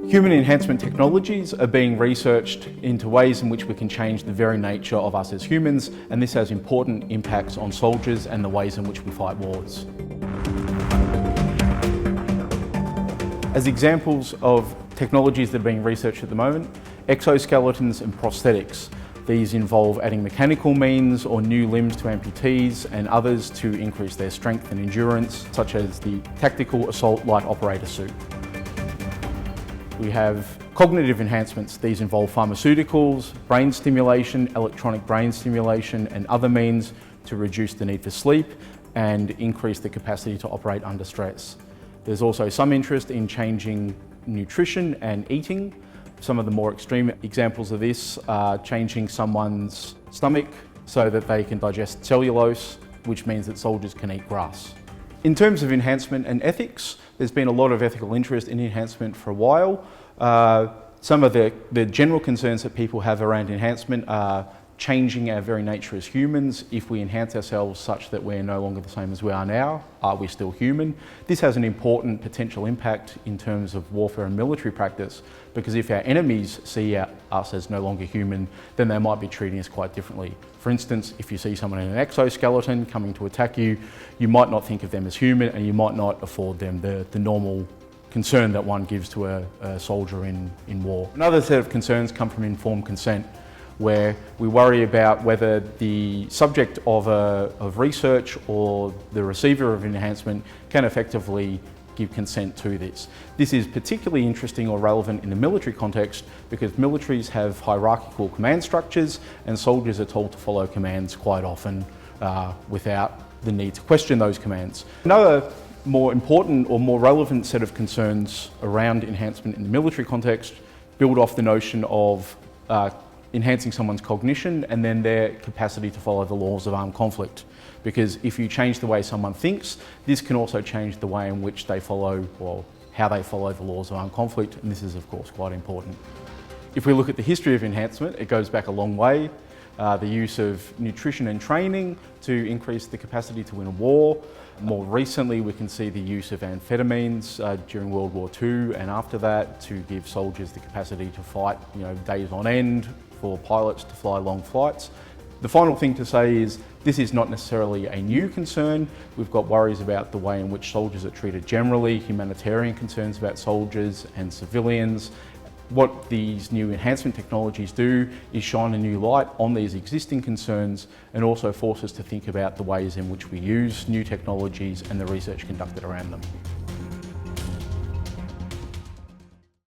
Human enhancement technologies are being researched into ways in which we can change the very nature of us as humans, and this has important impacts on soldiers and the ways in which we fight wars. As examples of technologies that are being researched at the moment, exoskeletons and prosthetics. These involve adding mechanical means or new limbs to amputees and others to increase their strength and endurance, such as the Tactical Assault Light Operator suit. We have cognitive enhancements. These involve pharmaceuticals, brain stimulation, electronic brain stimulation and other means to reduce the need for sleep and increase the capacity to operate under stress. There's also some interest in changing nutrition and eating. Some of the more extreme examples of this are changing someone's stomach so that they can digest cellulose, which means that soldiers can eat grass. In terms of enhancement and ethics, there's been a lot of ethical interest in enhancement for a while. Some of the general concerns that people have around enhancement are changing our very nature as humans. If we enhance ourselves such that we're no longer the same as we are now, are we still human? This has an important potential impact in terms of warfare and military practice, because if our enemies see us as no longer human, then they might be treating us quite differently. For instance, if you see someone in an exoskeleton coming to attack you, you might not think of them as human and you might not afford them the normal concern that one gives to a soldier in war. Another set of concerns come from informed consent, where we worry about whether the subject of research or the receiver of enhancement can effectively give consent to this. This is particularly interesting or relevant in the military context because militaries have hierarchical command structures and soldiers are told to follow commands quite often without the need to question those commands. Another more important or more relevant set of concerns around enhancement in the military context build off the notion of enhancing someone's cognition and then their capacity to follow the laws of armed conflict. Because if you change the way someone thinks, this can also change the way in which they follow, or how they follow the laws of armed conflict, and this is of course quite important. If we look at the history of enhancement, it goes back a long way. The use of nutrition and training to increase the capacity to win a war. More recently, we can see the use of amphetamines during World War II and after that to give soldiers the capacity to fight, days on end, for pilots to fly long flights. The final thing to say is this is not necessarily a new concern. We've got worries about the way in which soldiers are treated generally, humanitarian concerns about soldiers and civilians. What these new enhancement technologies do is shine a new light on these existing concerns and also force us to think about the ways in which we use new technologies and the research conducted around them.